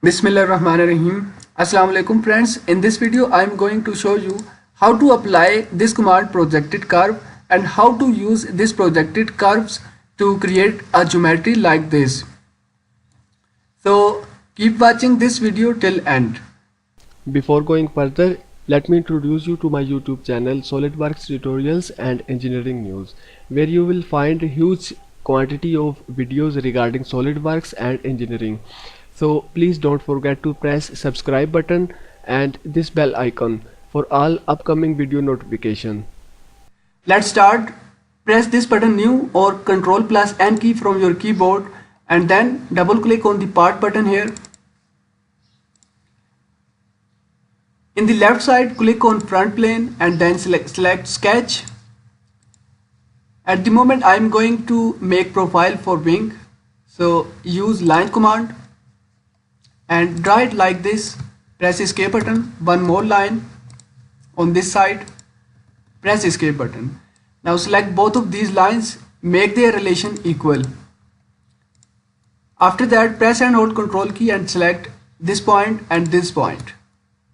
Bismillahirrahmanirrahim. Assalamu alaikum friends. In this video I am going to show you how to apply this command projected curve and how to use this projected curves to create a geometry like this. So keep watching this video till end. Before going further, let me introduce you to my YouTube channel SolidWorks Tutorials and Engineering News, where you will find huge quantity of videos regarding SolidWorks and engineering. So please don't forget to press subscribe button and this bell icon for all upcoming video notification. Let's start. Press this button new or Ctrl plus N key from your keyboard and then double click on the part button here. In the left side, click on front plane and then select sketch. At the moment I am going to make profile for wing, so use line command and draw it like this. Press escape button. One more line on this side. Press escape button. Now select both of these lines, make their relation equal. After that, press and hold Ctrl key and select this point and this point.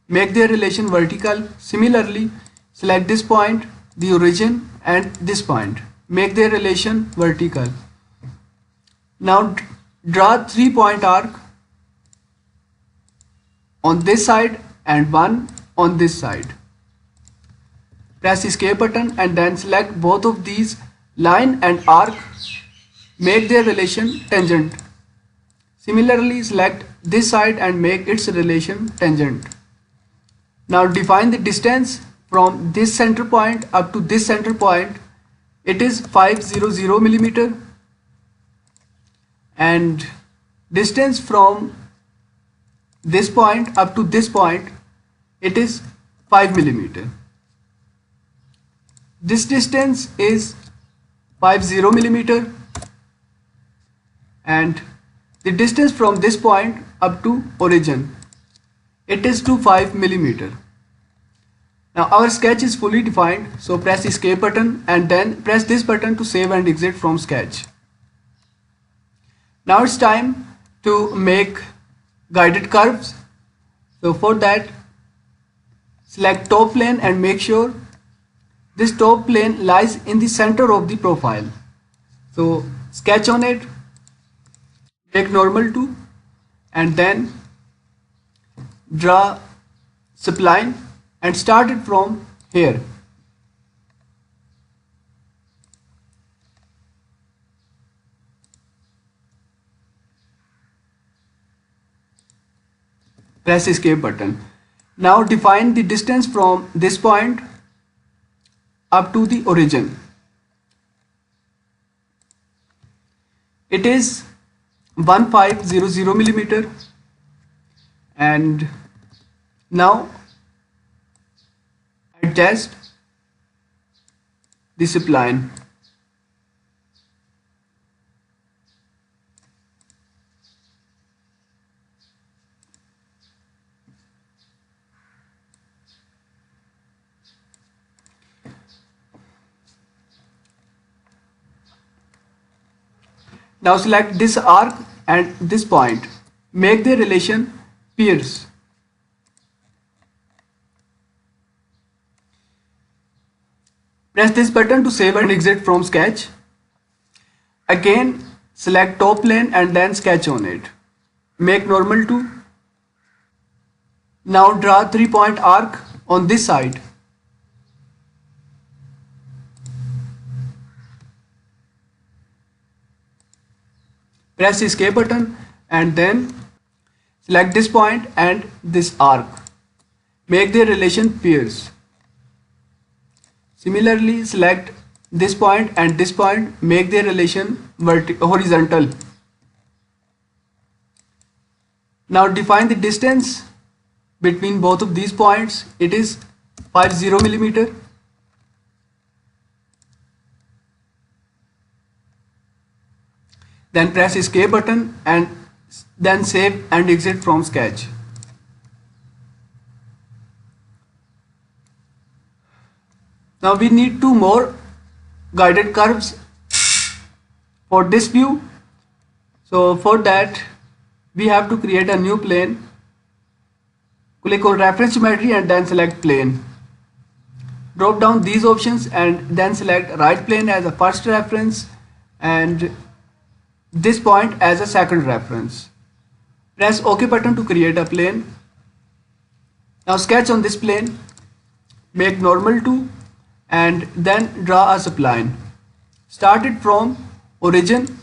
Make their relation vertical. Similarly, select this point, the origin, and this point. Make their relation vertical. Now draw 3-point arc on this side and one on this side. Press escape button and then select both of these line and arc. Make their relation tangent. Similarly, select this side and make its relation tangent. Now define the distance from this center point up to this center point. It is 500 millimeter, and distance from this point up to this point, it is 5 millimeter. This distance is 50 millimeter, and the distance from this point up to origin, it is 25 millimeter. Now our sketch is fully defined, so press escape button and then press this button to save and exit from sketch. Now it's time to make guided curves. So for that, select top plane and make sure this top plane lies in the center of the profile. So sketch on it, make normal to, and then draw spline and start it from here. Press escape button. Now define the distance from this point up to the origin. It is 1500 millimeter, and now adjust the spline. Now select this arc and this point. Make the relation pierce. Press this button to save and exit from sketch. Again, select top plane and then sketch on it. Make normal to. Now draw 3-point arc on this side. Press escape button and then select this point and this arc. Make their relation pierce. Similarly, select this point and this point, make their relation horizontal. Now define the distance between both of these points. It is 50 millimeter. Then press escape button and then save and exit from sketch. Now we need 2 more guided curves for this view. So for that, we have to create a new plane. Click on reference geometry and then select plane. Drop down these options and then select right plane as a first reference and this point as a second reference. Press OK button to create a plane. Now sketch on this plane, make normal to and then draw a spline. Start it from origin.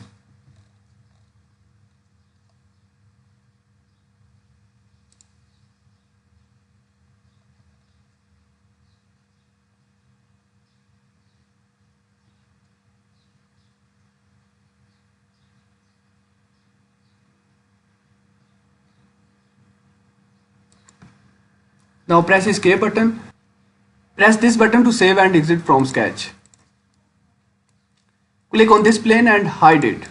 Now press escape button. Press this button to save and exit from sketch. Click on this plane and hide it.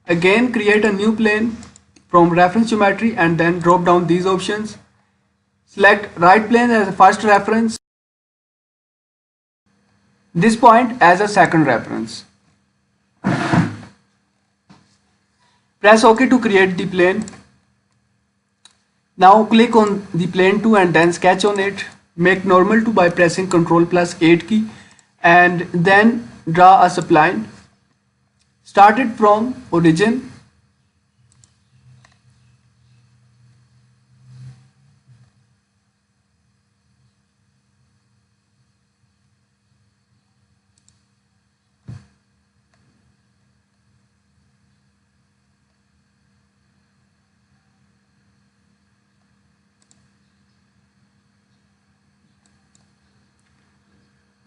Again create a new plane from reference geometry and then drop down these options. Select right plane as a first reference. This point as a second reference. Press OK to create the plane. Now click on the plane 2 and then sketch on it. Make normal to by pressing Ctrl+8 key and then draw a spline. Start it from origin.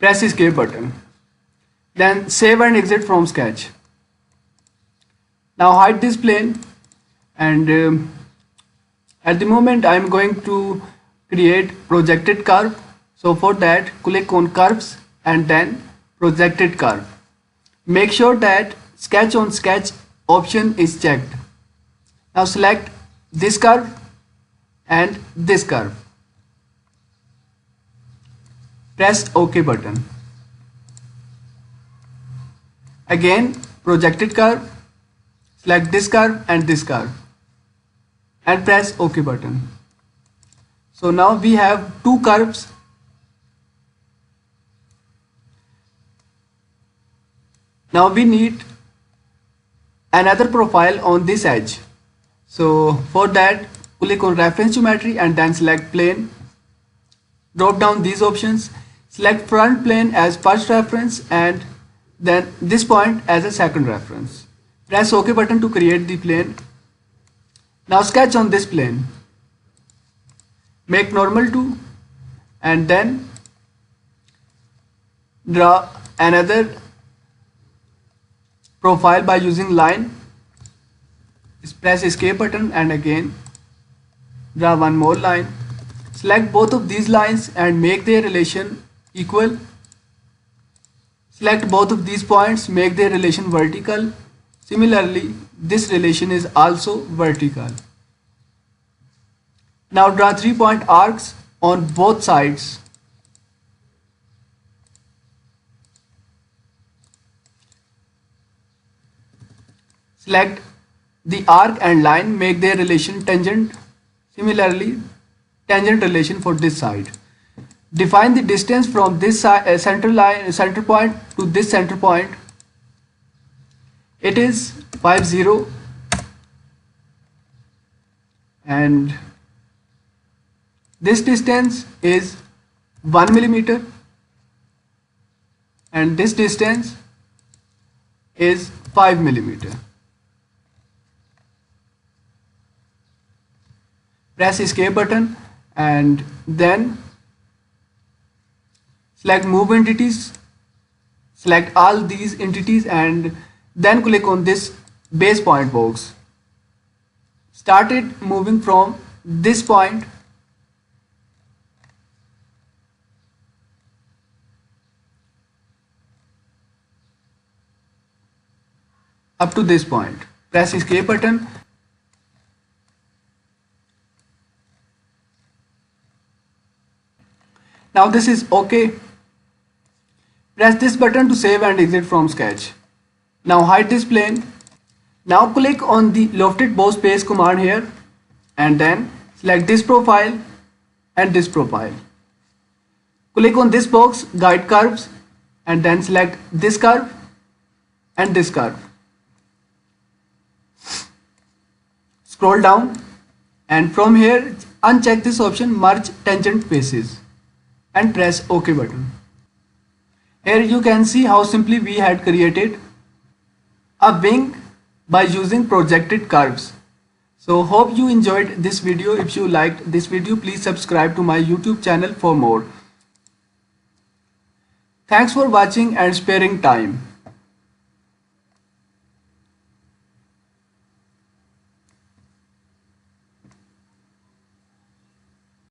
Press escape button. Then save and exit from sketch. Now hide this plane and at the moment I am going to create projected curve. So for that click on curves and then projected curve. Make sure that sketch on sketch option is checked. Now select this curve and this curve. Press OK button. Again projected curve, select this curve and this curve and press OK button. So now we have two curves. Now we need another profile on this edge. So for that click on reference geometry and then select plane. Drop down these options. Select front plane as first reference and then this point as a second reference. Press OK button to create the plane. Now sketch on this plane. Make normal to and then draw another profile by using line. Press escape button and again draw one more line. Select both of these lines and make their relation equal. Select both of these points, make their relation vertical. Similarly, this relation is also vertical. Now draw 3-point arcs on both sides. Select the arc and line, make their relation tangent. Similarly, tangent relation for this side. Define the distance from this center point to this center point. It is 50 and this distance is 1 millimeter and this distance is 5 millimeter. Press escape button and then select move entities, select all these entities and then click on this base point box. Start it moving from this point up to this point. Press escape button. Now this is OK. Press this button to save and exit from sketch. Now hide this plane. Now click on the lofted bow space command here and then select this profile and this profile. Click on this box, guide curves, and then select this curve and this curve. Scroll down and from here uncheck this option, merge tangent faces, and press OK button. Here you can see how simply we had created a wing by using projected curves. So hope you enjoyed this video. If you liked this video, please subscribe to my YouTube channel for more. Thanks for watching and sparing time.